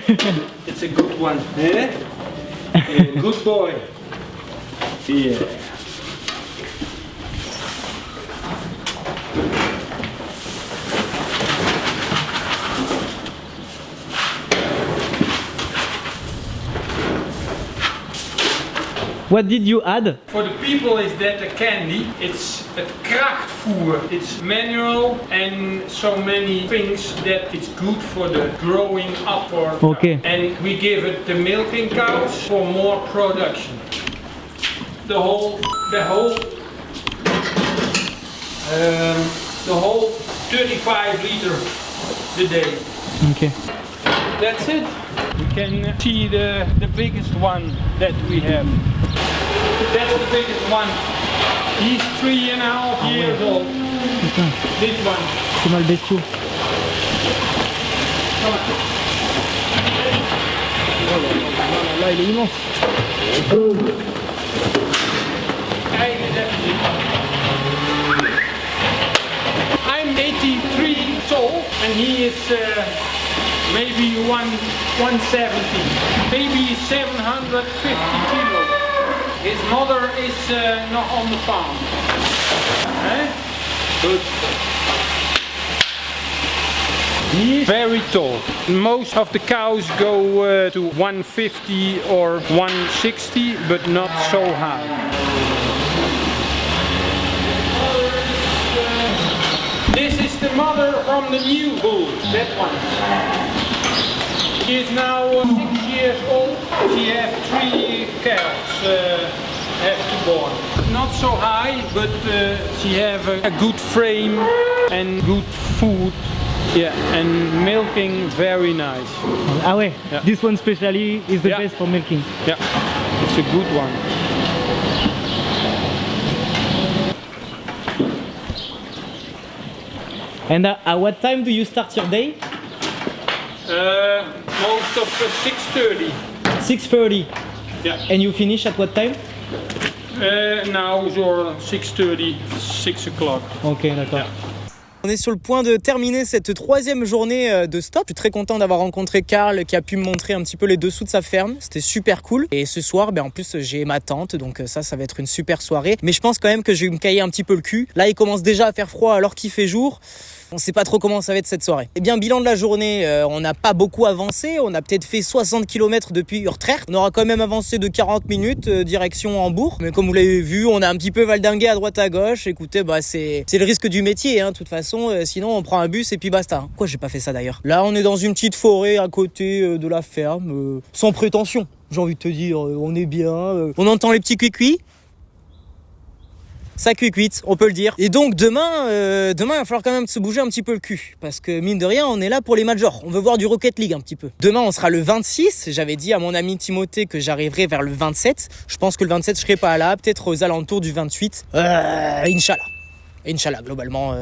Speaker 5: it's a good one. Eh? Yeah, good boy. Yeah.
Speaker 2: What did you add?
Speaker 5: For the people is that a candy. It's a krachtvoer. It's manual and so many things that it's good for the growing up or
Speaker 2: Okay.
Speaker 5: and we give it the milking cows for more production. The whole 35 liters a day.
Speaker 2: Okay.
Speaker 5: That's it. You can see the biggest one that we have. That's the biggest one. He's 3.5 years old.
Speaker 2: Putain,
Speaker 5: This one.
Speaker 2: c'est mal bestiaux. Là, il est immense.
Speaker 5: I'm 83 tall and he is maybe 170, maybe 750 kilos. His mother is not on the farm. Good. He is very tall. Most of the cows go to 150 or 160, but not so high. This is the mother from the new bull, that one. She is now 6 years old. She has 3 calves have to born. Not so high, but she have a good frame and good food. Yeah, and milking very nice.
Speaker 2: Ah ouais,
Speaker 5: Yeah.
Speaker 2: this one especially is the
Speaker 5: Yeah.
Speaker 2: best for milking.
Speaker 5: Yeah, it's a good one.
Speaker 2: And at what time do you start your day?
Speaker 5: Most of 6:30.
Speaker 2: 6:30.
Speaker 5: Yeah.
Speaker 2: And you finish at what time?
Speaker 5: Now or 6:30, 6 o'clock.
Speaker 2: Ok, d'accord.
Speaker 5: Yeah.
Speaker 1: On est sur le point de terminer cette 3e journée de stop. Je suis très content d'avoir rencontré Karl qui a pu me montrer un petit peu les dessous de sa ferme. C'était super cool. Et ce soir, en plus, j'ai ma tante. Donc ça va être une super soirée. Mais je pense quand même que je vais me cailler un petit peu le cul. Là, il commence déjà à faire froid alors qu'il fait jour. On sait pas trop comment ça va être cette soirée. Eh bien, bilan de la journée, on n'a pas beaucoup avancé. On a peut-être fait 60 km depuis Utrecht. On aura quand même avancé de 40 minutes direction Hambourg. Mais comme vous l'avez vu, on a un petit peu valdingué à droite à gauche. Écoutez, c'est le risque du métier, de toute façon. Sinon, on prend un bus et puis basta. Pourquoi j'ai pas fait ça d'ailleurs? Là, on est dans une petite forêt à côté de la ferme. Sans prétention, j'ai envie de te dire. On est bien. On entend les petits cuicuis. Ça cuit, on peut le dire. Et donc demain, il va falloir quand même se bouger un petit peu le cul. Parce que mine de rien, on est là pour les majors. On veut voir du Rocket League un petit peu. Demain, on sera le 26. J'avais dit à mon ami Timothée que j'arriverai vers le 27. Je pense que le 27, je serai pas là. Peut-être aux alentours du 28. Inch'Allah. Inch'Allah, globalement.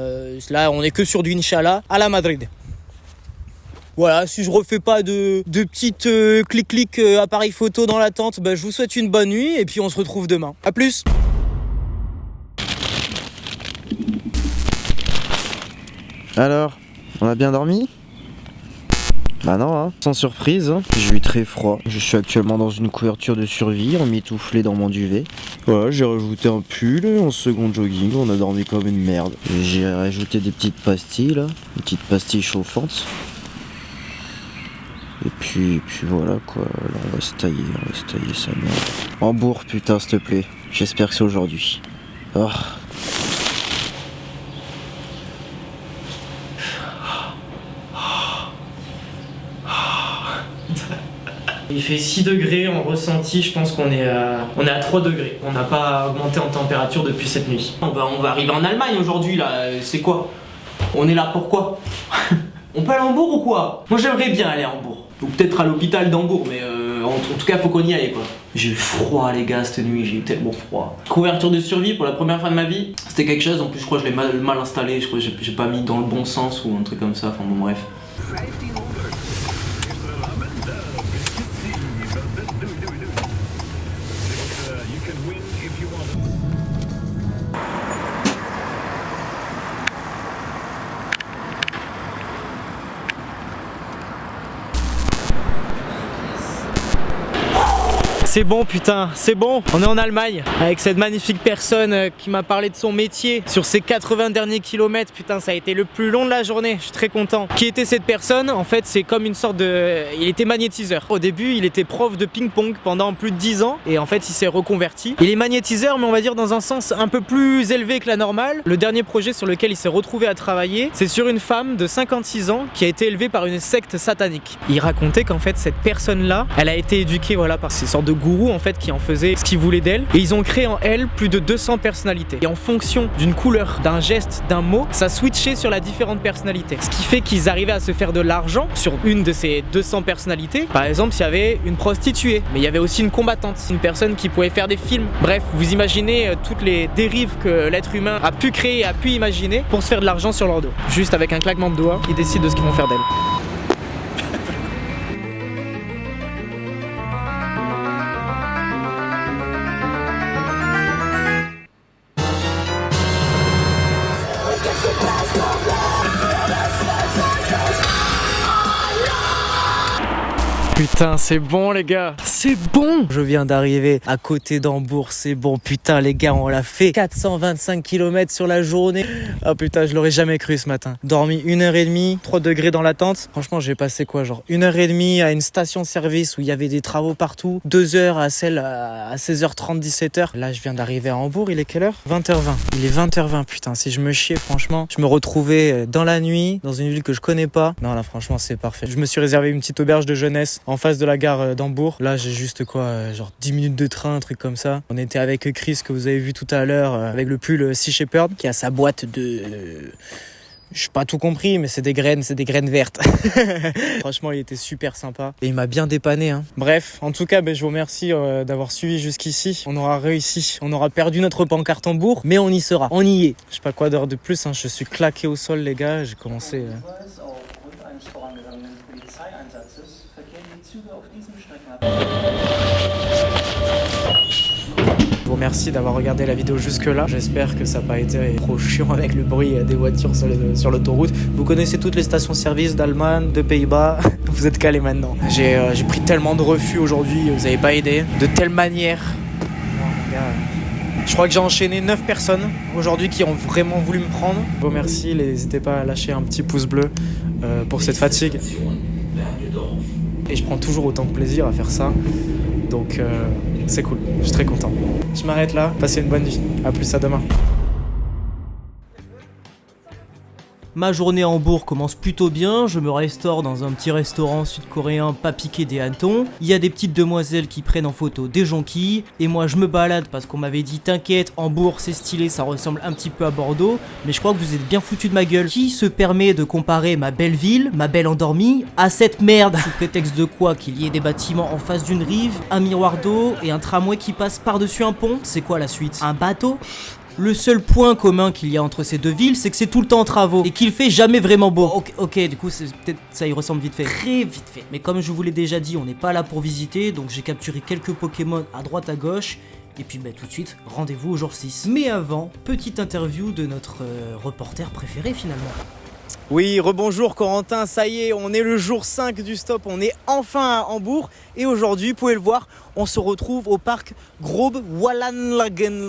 Speaker 1: Là, on est que sur du Inch'Allah à la Madrid. Voilà, si je refais pas de petites clic-clic appareil photo dans la tente, je vous souhaite une bonne nuit. Et puis on se retrouve demain. À plus.
Speaker 14: Alors, on a bien dormi? Bah non, sans surprise, j'ai eu très froid. Je suis actuellement dans une couverture de survie, emmitouflé dans mon duvet. Voilà, j'ai rajouté un pull, en second jogging, on a dormi comme une merde. J'ai rajouté des petites pastilles là, des petites pastilles chauffantes. Et puis voilà quoi, là on va se tailler sa merde. Hambourg putain s'il te plaît, j'espère que c'est aujourd'hui. Oh.
Speaker 1: Il fait 6 degrés en ressenti, je pense qu'on est à 3 degrés. On n'a pas augmenté en température depuis cette nuit. On va arriver en Allemagne aujourd'hui là, c'est quoi? On est là pourquoi? On peut aller à Hambourg ou quoi? Moi j'aimerais bien aller à Hambourg. Ou peut-être à l'hôpital d'Hambourg, mais en tout cas faut qu'on y aille quoi. J'ai eu froid les gars cette nuit, j'ai eu tellement froid. Couverture de survie pour la première fois de ma vie, c'était quelque chose, en plus je crois que je l'ai mal installé, je crois que j'ai pas mis dans le bon sens ou un truc comme ça, enfin bon bref.
Speaker 2: C'est bon putain, c'est bon. On est en Allemagne avec cette magnifique personne qui m'a parlé de son métier sur ses 80 derniers kilomètres. Putain, ça a été le plus long de la journée, je suis très content. Qui était cette personne? En fait, c'est comme une sorte de... Il était magnétiseur. Au début, il était prof de ping-pong pendant plus de 10 ans et en fait, il s'est reconverti. Il est magnétiseur, mais on va dire dans un sens un peu plus élevé que la normale. Le dernier projet sur lequel il s'est retrouvé à travailler, c'est sur une femme de 56 ans qui a été élevée par une secte satanique. Il racontait qu'en fait, cette personne-là, elle a été éduquée voilà, par ces sortes de gourous en fait qui en faisaient ce qu'ils voulaient d'elle et ils ont créé en elle plus de 200 personnalités. Et en fonction d'une couleur, d'un geste, d'un mot, ça switchait sur la différente personnalité. Ce qui fait qu'ils arrivaient à se faire de l'argent sur une de ces 200 personnalités. Par exemple, s'il y avait une prostituée, mais il y avait aussi une combattante, une personne qui pouvait faire des films. Bref, vous imaginez toutes les dérives que l'être humain a pu créer, a pu imaginer pour se faire de l'argent sur leur dos. Juste avec un claquement de doigts, ils décident de ce qu'ils vont faire d'elle. Putain, c'est bon les gars, c'est bon. Je viens d'arriver à côté d'Hambourg, c'est bon. Putain les gars, on l'a fait 425 km sur la journée. Ah putain, je l'aurais jamais cru ce matin. Dormi 1h30, 3 degrés dans la tente. Franchement, j'ai passé quoi, genre 1h30 à une station-service où il y avait des travaux partout, 2 heures à celle à 16h30, 17h. Là, je viens d'arriver à Hambourg, il est quelle heure? 20h20. Il est 20h20, putain, si je me chiais, franchement, je me retrouvais dans la nuit, dans une ville que je connais pas. Non, là, franchement, c'est parfait. Je me suis réservé une petite auberge de jeunesse en face de la gare d'Hambourg. Là, j'ai juste quoi, genre 10 minutes de train, un truc comme ça. On était avec Chris, que vous avez vu tout à l'heure, avec le pull Sea Shepherd, qui a sa boîte de... Je n'ai pas tout compris, mais c'est des graines vertes. Franchement, il était super sympa. Et il m'a bien dépanné. Hein. Bref, en tout cas, je vous remercie d'avoir suivi jusqu'ici. On aura réussi. On aura perdu notre pancarte Hambourg, mais on y sera. On y est. Je sais pas quoi d'heure de plus. Hein. Je suis claqué au sol, les gars. J'ai commencé... Je vous remercie d'avoir regardé la vidéo jusque là. J'espère que ça n'a pas été trop chiant avec le bruit des voitures sur l'autoroute. Vous connaissez toutes les stations-service d'Allemagne, de Pays-Bas. Vous êtes calés maintenant. J'ai pris tellement de refus aujourd'hui, vous n'avez pas aidé. De telle manière. Oh, mon gars. Je crois que j'ai enchaîné 9 personnes aujourd'hui qui ont vraiment voulu me prendre. Je vous remercie, n'hésitez pas à lâcher un petit pouce bleu pour cette fatigue. Et je prends toujours autant de plaisir à faire ça. Donc c'est cool, je suis très content. Je m'arrête là, passez une bonne nuit. A plus, à demain.
Speaker 1: Ma journée à Hambourg commence plutôt bien, je me restaure dans un petit restaurant sud-coréen pas piqué des hannetons. Il y a des petites demoiselles qui prennent en photo des jonquilles. Et moi je me balade parce qu'on m'avait dit t'inquiète, Hambourg c'est stylé, ça ressemble un petit peu à Bordeaux. Mais je crois que vous êtes bien foutus de ma gueule. Qui se permet de comparer ma belle ville, ma belle endormie, à cette merde? Sous prétexte de quoi? Qu'il y ait des bâtiments en face d'une rive, un miroir d'eau et un tramway qui passe par-dessus un pont? C'est quoi la suite? Un bateau? Le seul point commun qu'il y a entre ces deux villes, c'est que c'est tout le temps en travaux et qu'il fait jamais vraiment beau. Ok, du coup, peut-être ça y ressemble vite fait. Très vite fait. Mais comme je vous l'ai déjà dit, on n'est pas là pour visiter, donc j'ai capturé quelques Pokémon à droite à gauche. Et puis tout de suite, rendez-vous au jour 6. Mais avant, petite interview de notre reporter préféré finalement.
Speaker 2: Oui, rebonjour Corentin, ça y est, on est le jour 5 du stop, on est enfin à Hambourg. Et aujourd'hui, vous pouvez le voir, on se retrouve au parc Grobe Wallangen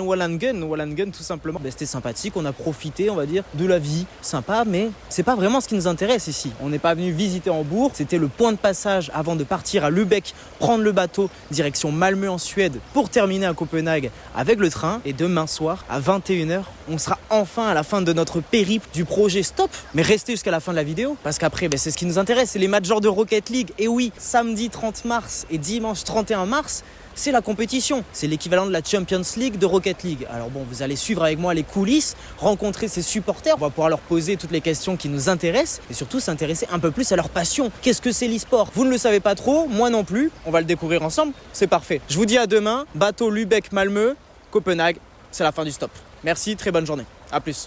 Speaker 2: tout simplement. C'était sympathique, on a profité, on va dire, de la vie sympa, mais c'est pas vraiment ce qui nous intéresse ici. On n'est pas venu visiter Hambourg, c'était le point de passage avant de partir à Lübeck, prendre le bateau, direction Malmö en Suède, pour terminer à Copenhague avec le train. Et demain soir, à 21h, on sera enfin à la fin de notre périple du projet Stop. Mais restez jusqu'à la fin de la vidéo, parce qu'après, c'est ce qui nous intéresse, c'est les majors de Rocket League. Et oui, samedi 30 mars et dimanche 31 mars, c'est la compétition. C'est l'équivalent de la Champions League de Rocket League. Alors bon, vous allez suivre avec moi les coulisses, rencontrer ces supporters, on va pouvoir leur poser toutes les questions qui nous intéressent et surtout s'intéresser un peu plus à leur passion. Qu'est-ce que c'est l'e-sport? Vous ne le savez pas trop, moi non plus, on va le découvrir ensemble, c'est parfait. Je vous dis à demain, bateau Lübeck-Malmö, Copenhague, c'est la fin du stop. Merci, très bonne journée, à plus.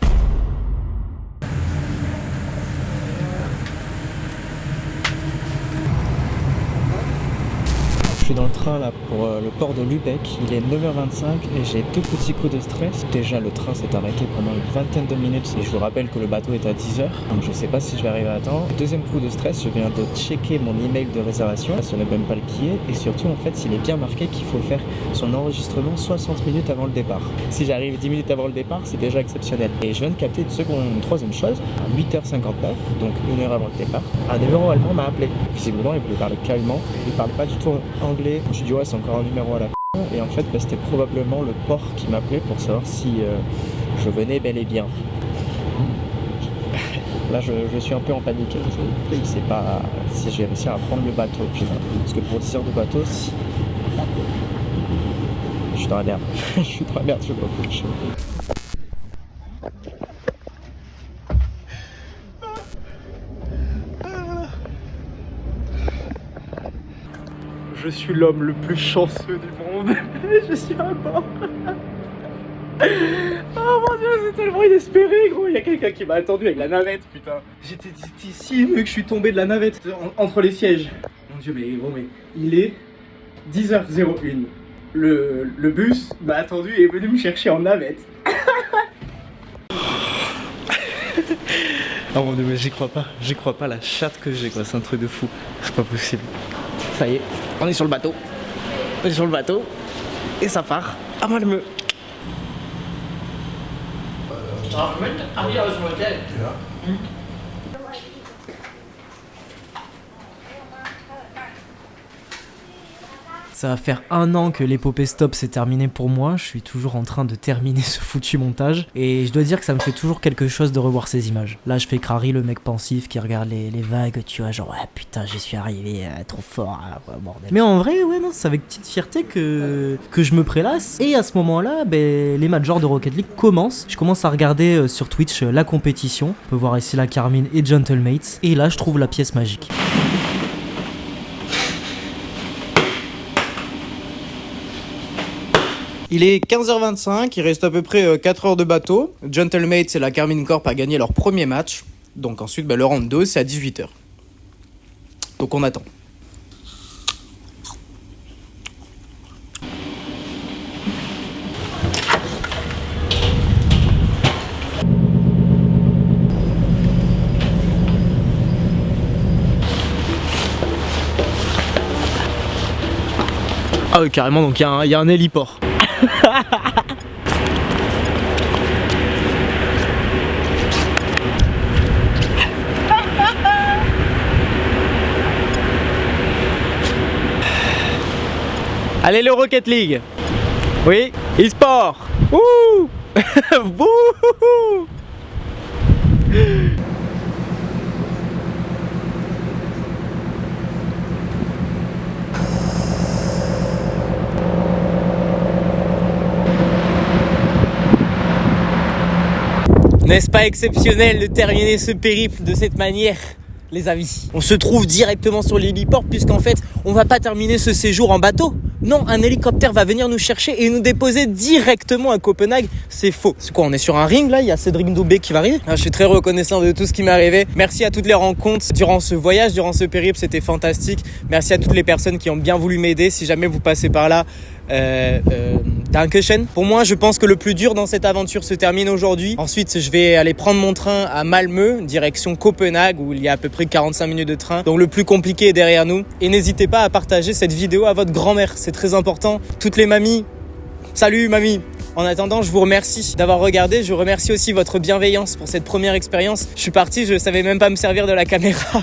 Speaker 2: Je suis dans le train là pour le port de Lübeck, il est 9h25 et j'ai 2 petits coups de stress. Déjà le train s'est arrêté pendant une vingtaine de minutes et je vous rappelle que le bateau est à 10h, donc je sais pas si je vais arriver à temps. Deuxième coup de stress, je viens de checker mon email de réservation, ce n'est même pas le billet et surtout en fait il est bien marqué qu'il faut faire son enregistrement 60 minutes avant le départ. Si j'arrive 10 minutes avant le départ, c'est déjà exceptionnel. Et je viens de capter une troisième chose, à 8h59, donc 1 heure avant le départ, un numéro allemand m'a appelé. Visiblement il voulait parler calmement, il parle pas du tout anglais. Je me suis dit ouais c'est encore un numéro à la et en fait c'était probablement le port qui m'appelait pour savoir si je venais bel et bien. Là je suis un peu en panique, je ne sais pas si j'ai réussi à prendre le bateau, parce que pour 10 heures de bateau, si... je suis dans la merde, je suis dans la merde, je vois plus. Je suis l'homme le plus chanceux du monde. Je suis à bord. Oh mon dieu, c'est tellement inespéré, gros. Il y a quelqu'un qui m'a attendu avec la navette, putain. J'étais ici, mais que je suis tombé de la navette entre les sièges. Mon dieu, mais gros, mais il est 10h01. Le bus m'a attendu et est venu me chercher en navette. Oh mon dieu, mais j'y crois pas la chatte que j'ai, quoi. C'est un truc de fou. C'est pas possible. Ça y est, on est sur le bateau. On est sur le bateau. Et ça part à Malmö.
Speaker 1: Ça va faire 1 an que l'épopée stop s'est terminée pour moi, je suis toujours en train de terminer ce foutu montage et je dois dire que ça me fait toujours quelque chose de revoir ces images. Là je fais Crary, le mec pensif qui regarde les vagues, tu vois, genre ouais putain j'y suis arrivé trop fort, bordel. Mais en vrai ouais non, c'est avec petite fierté que je me prélasse et à ce moment là les majors de Rocket League commencent. Je commence à regarder sur Twitch la compétition, on peut voir ici la Carmine et Gentlemates et là je trouve la pièce magique. Il est 15h25, il reste à peu près 4 heures de bateau. Gentlemates et la Carmine Corp a gagné leur premier match. Donc ensuite, le round 2, c'est à 18h. Donc on attend. Ah oui, carrément, donc il y a un héliport. Allez le Rocket League. Oui, e-sport. Ouh. Wouhou. N'est-ce pas exceptionnel de terminer ce périple de cette manière, les amis? On se trouve directement sur l'héliport puisqu'en fait, on va pas terminer ce séjour en bateau. Non, un hélicoptère va venir nous chercher et nous déposer directement à Copenhague. C'est faux. C'est quoi, on est sur un ring là? Il y a Cédric Doumbé qui va arriver. Je suis très reconnaissant de tout ce qui m'est arrivé. Merci à toutes les rencontres durant ce voyage, durant ce périple, c'était fantastique. Merci à toutes les personnes qui ont bien voulu m'aider. Si jamais vous passez par là, Dankeschön. Pour moi, je pense que le plus dur dans cette aventure se termine aujourd'hui. Ensuite, je vais aller prendre mon train à Malmö, direction Copenhague, où il y a à peu près 45 minutes de train. Donc le plus compliqué est derrière nous. Et n'hésitez pas à partager cette vidéo à votre grand-mère, c'est très important. Toutes les mamies, salut mamie. En attendant, je vous remercie d'avoir regardé. Je remercie aussi votre bienveillance pour cette première expérience. Je suis parti, je savais même pas me servir de la caméra.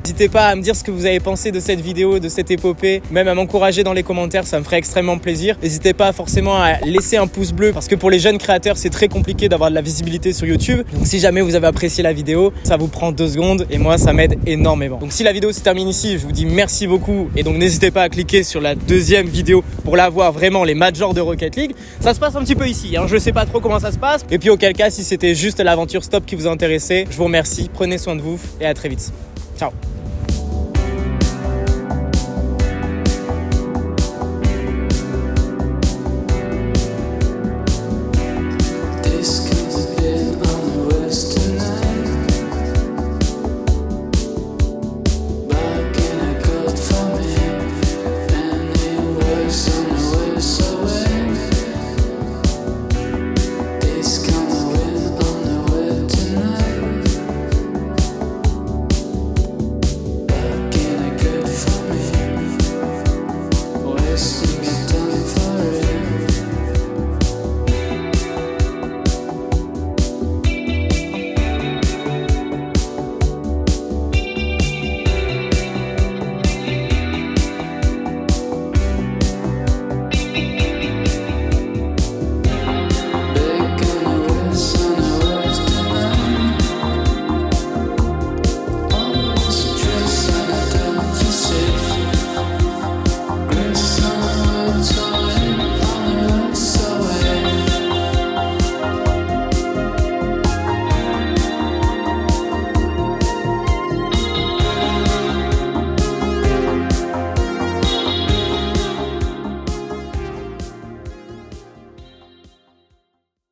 Speaker 1: N'hésitez pas à me dire ce que vous avez pensé de cette vidéo, de cette épopée, même à m'encourager dans les commentaires, ça me ferait extrêmement plaisir. N'hésitez pas forcément à laisser un pouce bleu parce que pour les jeunes créateurs, c'est très compliqué d'avoir de la visibilité sur YouTube. Donc si jamais vous avez apprécié la vidéo, ça vous prend 2 secondes et moi, ça m'aide énormément. Donc si la vidéo se termine ici, je vous dis merci beaucoup et donc n'hésitez pas à cliquer sur la deuxième vidéo pour la voir vraiment, les majors de Rocket League. Ça se passe un petit peu ici, hein. Je sais pas trop comment ça se passe. Et puis auquel cas, si c'était juste l'aventure stop qui vous intéressait, je vous remercie, prenez soin de vous et à très vite. Ciao.